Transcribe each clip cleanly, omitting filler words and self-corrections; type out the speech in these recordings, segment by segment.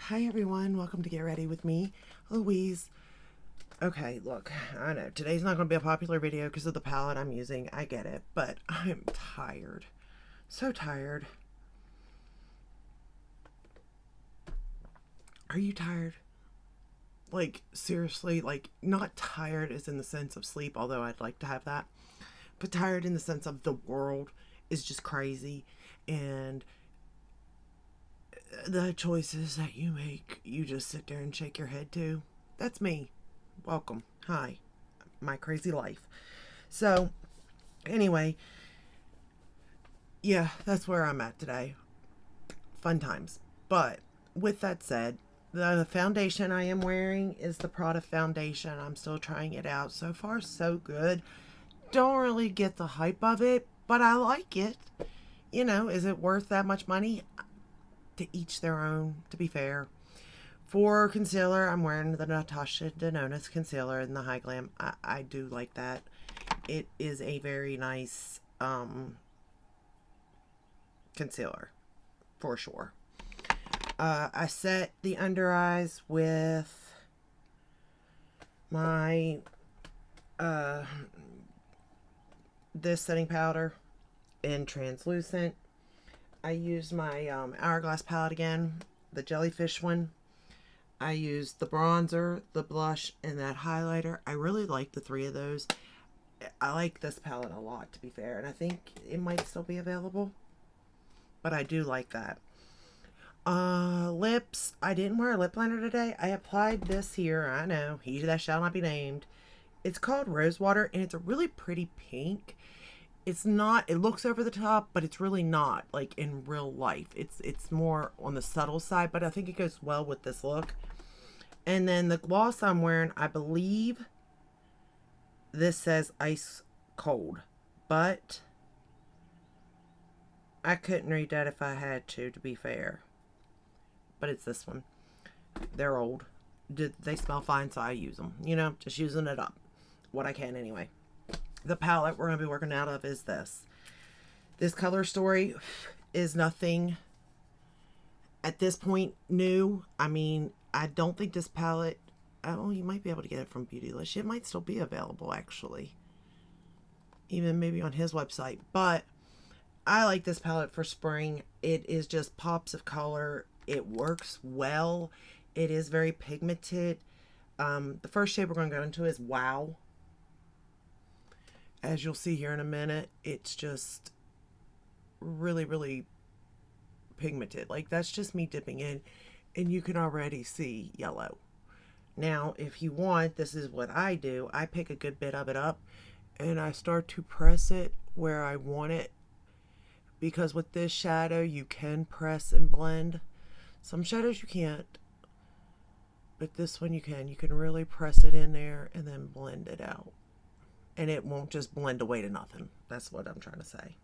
Hi everyone, welcome to Get Ready with me, Louise. Okay, look, I know today's not going to be a popular video because of the palette I'm using. I get it, but I'm tired. So tired. Are you tired? Like, seriously, like, not tired as in the sense of sleep, although I'd like to have that, but tired in the sense of the world is just crazy and the choices that you make, you just sit there and shake your head to. That's me. Welcome. Hi. My crazy life. So, anyway, yeah, that's where I'm at today. Fun times. But with that said, the foundation I am wearing is the Prada foundation. I'm still trying it out. So far, so good. Don't really get the hype of it, but I like it. You know, is it worth that much money? To each their own, to be fair. For concealer, I'm wearing the Natasha Denona concealer in the High Glam. I do like that. It is a very nice concealer, for sure. I set the under eyes with my this setting powder in translucent. I used my Hourglass palette again, the jellyfish one. I used the bronzer, the blush, and that highlighter. I really like the three of those. I like this palette a lot, to be fair, and I think it might still be available, but I do like that. Lips. I didn't wear a lip liner today. I applied this here. I know, he that shall not be named. It's called Rosewater, and it's a really pretty pink. It's not, it looks over the top, but it's really not, like, in real life. It's more on the subtle side, but I think it goes well with this look. And then the gloss I'm wearing, I believe this says ice cold, but I couldn't read that if I had to be fair. But it's this one. They're old. They smell fine, so I use them. You know, just using it up. What I can anyway. The palette we're going to be working out of is this. This Color Story is nothing at this point new. I mean, I don't think this palette, oh, you might be able to get it from Beautylicious. It might still be available, actually. Even maybe on his website. But I like this palette for spring. It is just pops of color. It works well. It is very pigmented. The first shade we're going to go into is Wow. As you'll see here in a minute, it's just really, really pigmented. Like, that's just me dipping in, and you can already see yellow. Now, if you want, this is what I do. I pick a good bit of it up, and I start to press it where I want it. Because with this shadow, you can press and blend. Some shadows you can't, but this one you can. You can really press it in there and then blend it out. And it won't just blend away to nothing. That's what I'm trying to say.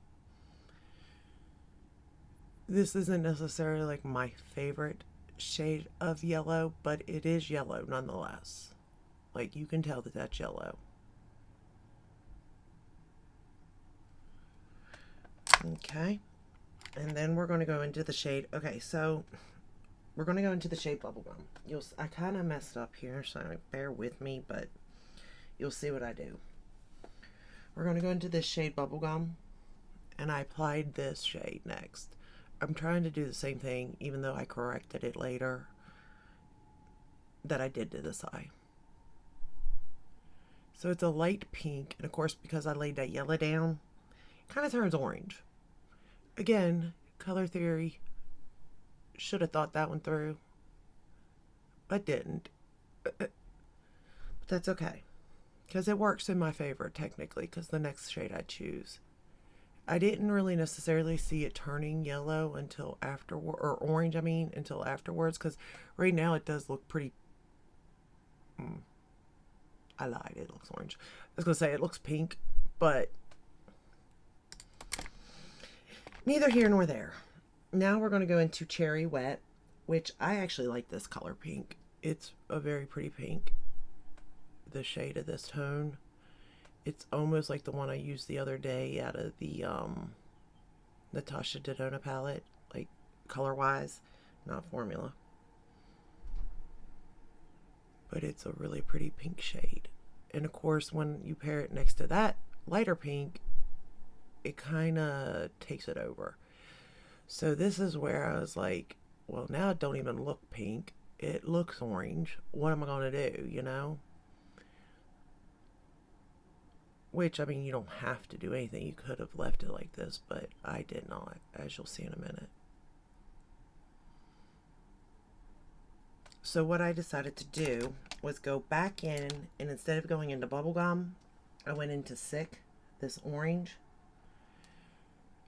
This isn't necessarily like my favorite shade of yellow, but it is yellow nonetheless. Like, you can tell that that's yellow. Okay. And then we're going to go into the shade. Okay, so we're going to go into the shade Bubblegum. I kind of messed up here, so bear with me, but you'll see what I do. We're going to go into this shade Bubblegum, and I applied this shade next. I'm trying to do the same thing, even though I corrected it later, that I did to this eye. So it's a light pink, and of course, because I laid that yellow down, it kind of turns orange. Again, color theory. Should have thought that one through, but didn't. But that's okay. Because it works in my favor, technically, because the next shade I choose. I didn't really necessarily see it turning yellow until afterward, or orange, I mean, until afterwards, because right now it does look pretty, I lied, it looks orange. I was going to say it looks pink, but neither here nor there. Now we're going to go into Cherry Wet, which I actually like this color pink. It's a very pretty pink. The shade of this tone, it's almost like the one I used the other day out of the Natasha Denona palette, like color wise, not formula. but it's a really pretty pink shade. And of course, when you pair it next to that lighter pink, it kind of takes it over. So this is where I was like, well, now it don't even look pink. It looks orange. What am I going to do, you know? Which, I mean, you don't have to do anything. You could have left it like this, but I did not, as you'll see in a minute. So what I decided to do was go back in, and instead of going into bubblegum, I went into Sick, this orange,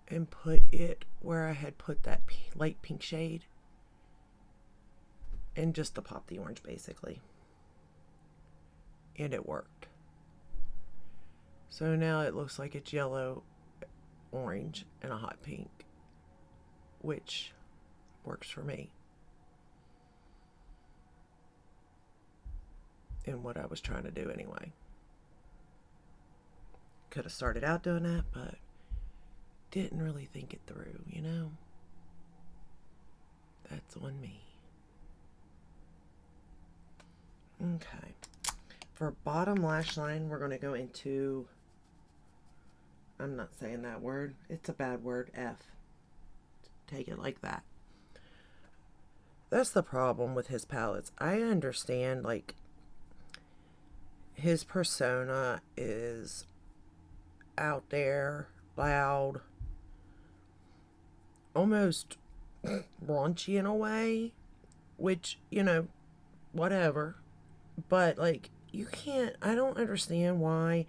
and put it where I had put that light pink shade, and just to pop the orange basically. And it worked. So now it looks like it's yellow, orange, and a hot pink, which works for me. And what I was trying to do anyway. Could have started out doing that, but didn't really think it through, you know? That's on me. Okay. For bottom lash line, we're going to go into, I'm not saying that word. It's a bad word, F. Take it like that. That's the problem with his palettes. I understand, like, his persona is out there, loud, almost raunchy in a way, which, you know, whatever. But, like, you can't, I don't understand why.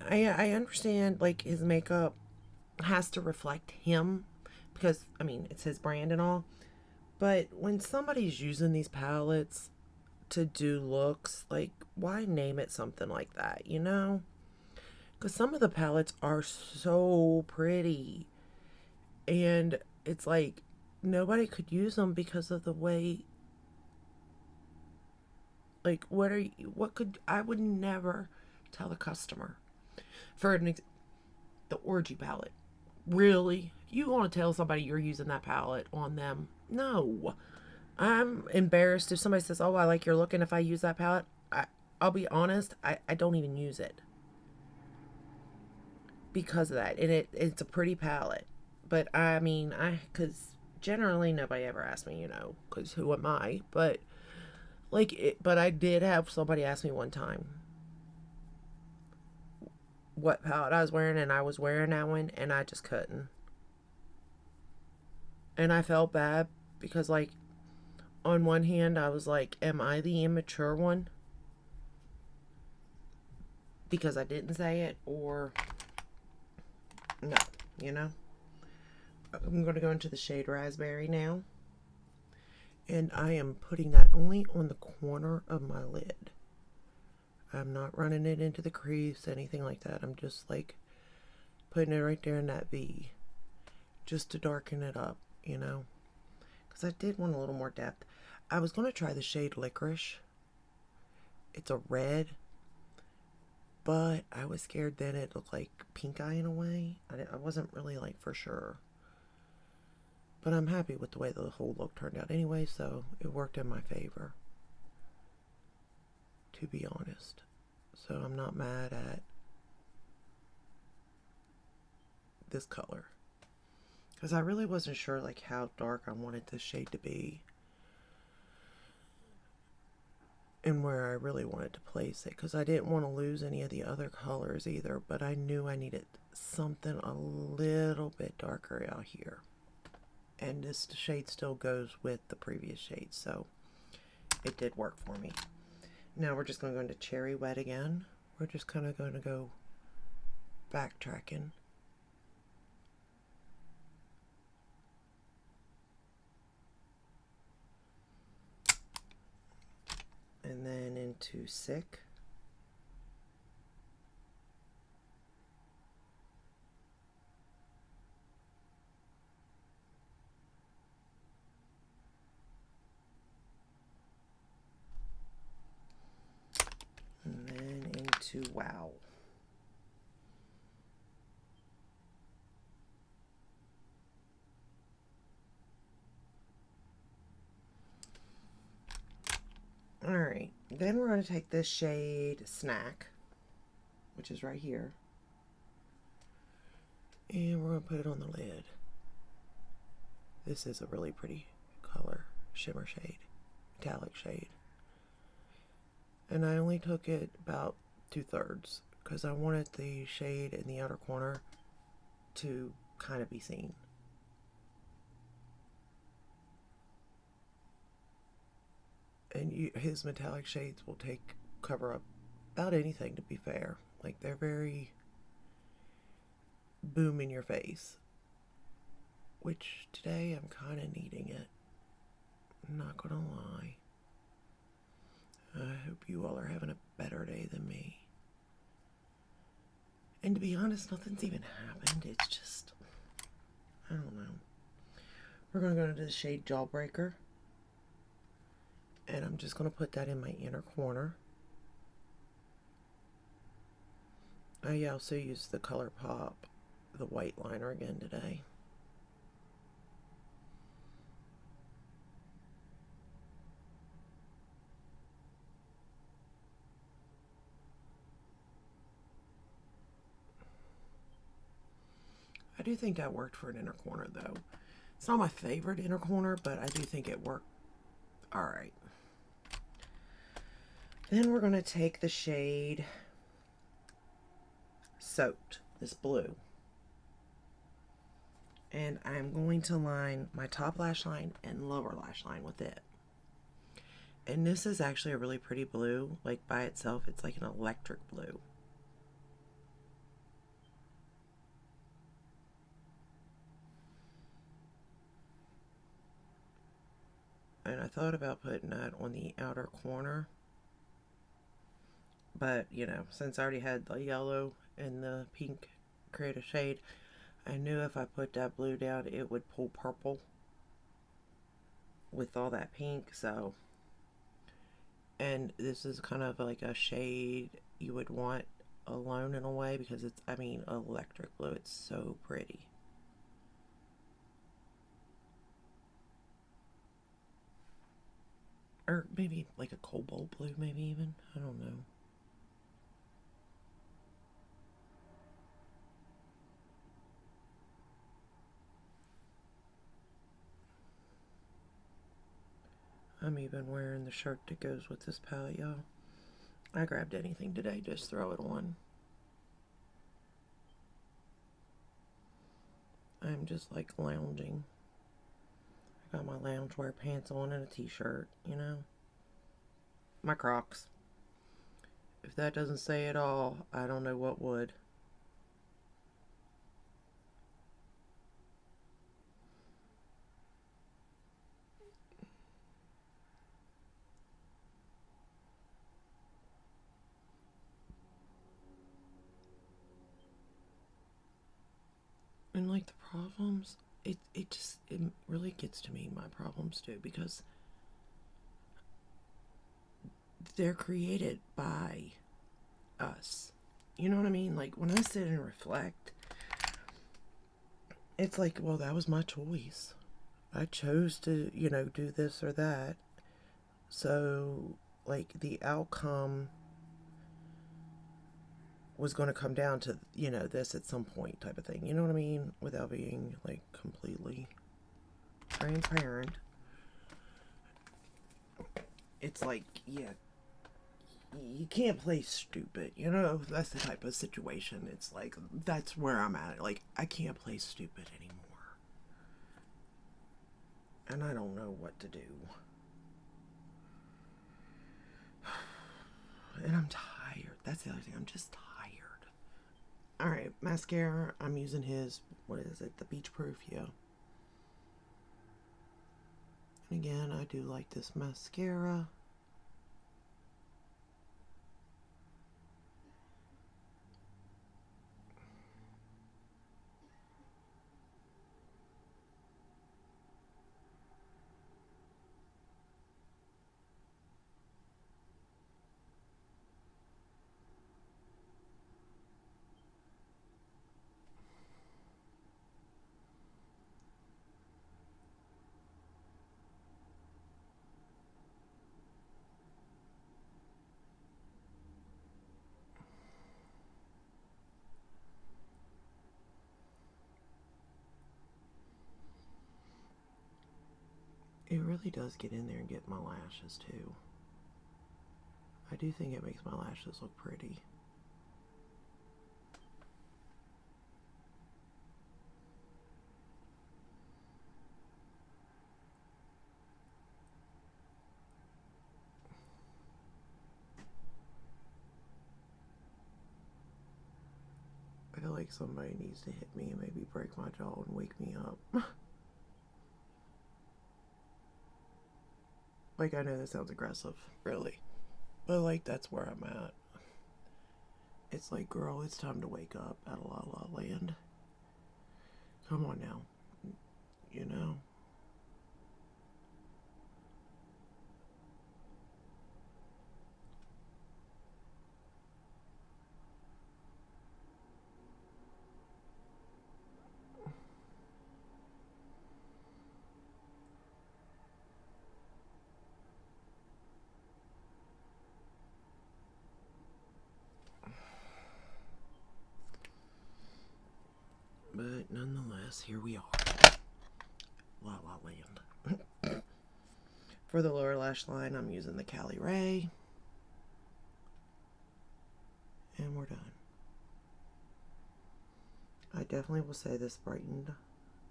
I understand, like, his makeup has to reflect him because, I mean, it's his brand and all. But when somebody's using these palettes to do looks, like, why name it something like that, you know? Because some of the palettes are so pretty, and it's like nobody could use them because of the way, like, I would never tell a customer for the Orgy palette. Really? You want to tell somebody you're using that palette on them? No. I'm embarrassed if somebody says, oh, I like your look, and if I use that palette, I'll be honest, I don't even use it. Because of that. And it's a pretty palette. But, I mean, because generally nobody ever asks me, you know, because who am I? But, like, but I did have somebody ask me one time what palette I was wearing, and I was wearing that one, and I just couldn't. And I felt bad because, like, on one hand, I was like, am I the immature one? Because I didn't say it, or no, you know? I'm going to go into the shade Raspberry now. And I am putting that only on the corner of my lid. I'm not running it into the crease, anything like that. I'm just, like, putting it right there in that V. Just to darken it up, you know? Because I did want a little more depth. I was going to try the shade Licorice. It's a red. But I was scared then it looked like pink eye in a way. I wasn't really, like, for sure. But I'm happy with the way the whole look turned out anyway, so it worked in my favor. To be honest. So I'm not mad at this color. Because I really wasn't sure, like, how dark I wanted this shade to be. And where I really wanted to place it. Because I didn't want to lose any of the other colors either. But I knew I needed something a little bit darker out here. And this shade still goes with the previous shade. So it did work for me. Now we're just going to go into Cherry Wet again. We're just kind of going to go backtracking. And then into Sick. And then into Wow. Alright, then we're going to take this shade Snack, which is right here, and we're going to put it on the lid. This is a really pretty color, shimmer shade, metallic shade. And I only took it about 2/3 because I wanted the shade in the outer corner to kind of be seen. And his metallic shades will cover up about anything, to be fair. Like, they're very boom in your face, which today I'm kind of needing it. I'm not gonna lie. I hope you all are having a better day than me. And to be honest, nothing's even happened. It's just, I don't know. We're gonna go into the shade Jawbreaker. And I'm just going to put that in my inner corner. I also used the ColourPop, the white liner again today. I do think that worked for an inner corner though. It's not my favorite inner corner, but I do think it worked alright. Then we're going to take the shade Soaked, this blue. And I'm going to line my top lash line and lower lash line with it. And this is actually a really pretty blue. Like, by itself, it's like an electric blue. And I thought about putting that on the outer corner. But, you know, since I already had the yellow and the pink creative shade, I knew if I put that blue down, it would pull purple with all that pink, so. And this is kind of like a shade you would want alone in a way, because it's, I mean, electric blue. It's so pretty. Or maybe like a cobalt blue, maybe even. I don't know. I'm even wearing the shirt that goes with this palette, y'all. I grabbed anything today, just throw it on. I'm just like lounging. I got my loungewear pants on and a t-shirt, you know. My Crocs. If that doesn't say it all, I don't know what would. And like the problems, it really gets to me, my problems too, because they're created by us. You know what I mean? Like, when I sit and reflect, it's like, well, that was my choice. I chose to, you know, do this or that. So, like, the outcome was going to come down to, you know, this at some point type of thing. You know what I mean? Without being, like, completely transparent. It's like, yeah, you can't play stupid, you know? That's the type of situation. It's like, that's where I'm at. Like, I can't play stupid anymore. And I don't know what to do. And I'm tired. That's the other thing. I'm just tired. Alright, mascara. I'm using his, what is it? The Beach Proof, yeah. And again, I do like this mascara. It really does get in there and get my lashes too. I do think it makes my lashes look pretty. I feel like somebody needs to hit me and maybe break my jaw and wake me up. Like, I know that sounds aggressive, really. But, like, that's where I'm at. It's like, girl, it's time to wake up at La La Land. Come on now. You know? But nonetheless, here we are. La La Land. For the lower lash line, I'm using the Cali Ray. And we're done. I definitely will say this brightened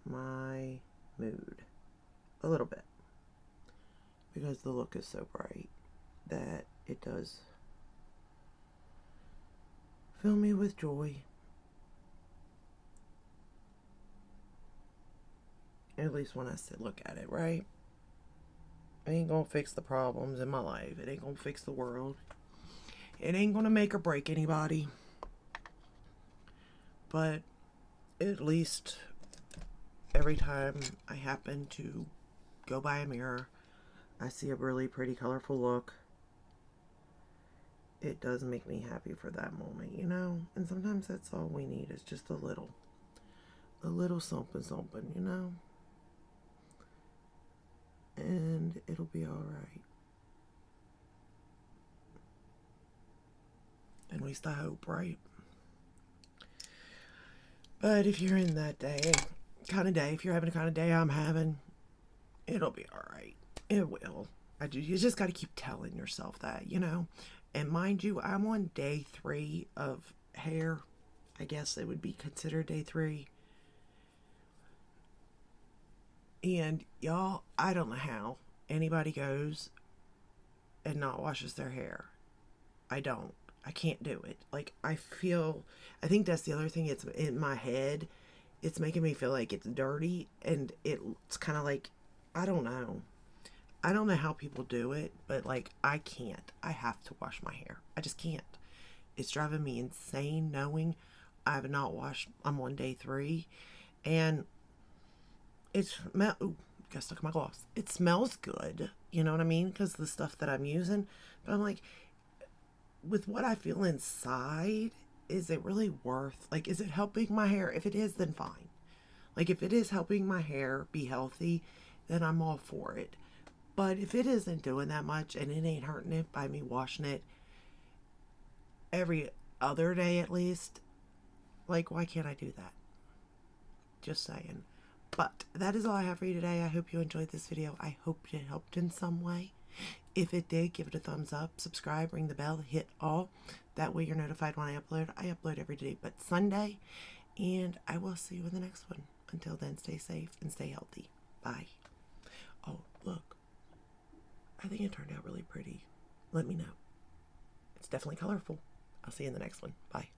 my mood a little bit. Because the look is so bright that it does fill me with joy. At least when I look at it, right? It ain't gonna fix the problems in my life. It ain't gonna fix the world. It ain't gonna make or break anybody. But at least every time I happen to go by a mirror, I see a really pretty, colorful look. It does make me happy for that moment, you know? And sometimes that's all we need is just a little something, something, you know? And it'll be alright. At least I hope, right? But if you're in that kind of day, if you're having the kind of day I'm having, it'll be alright. It will. You just got to keep telling yourself that, you know? And mind you, I'm on day 3 of hair. I guess it would be considered day 3. And y'all, I don't know how anybody goes and not washes their hair. I don't. I can't do it. Like, I think that's the other thing. It's in my head. It's making me feel like it's dirty. And it's kind of like, I don't know. I don't know how people do it. But, like, I can't. I have to wash my hair. I just can't. It's driving me insane knowing I have not washed. I'm on day 3. And ooh, got stuck in my gloss. It smells good, you know what I mean? Because the stuff that I'm using. But I'm like, with what I feel inside, is it really worth, like, is it helping my hair? If it is, then fine. Like, if it is helping my hair be healthy, then I'm all for it. But if it isn't doing that much and it ain't hurting it by me washing it every other day at least, like, why can't I do that? Just saying. But that is all I have for you today. I hope you enjoyed this video. I hope it helped in some way. If it did, give it a thumbs up, subscribe, ring the bell, hit all. That way you're notified when I upload. I upload every day but Sunday. And I will see you in the next one. Until then, stay safe and stay healthy. Bye. Oh, look. I think it turned out really pretty. Let me know. It's definitely colorful. I'll see you in the next one. Bye.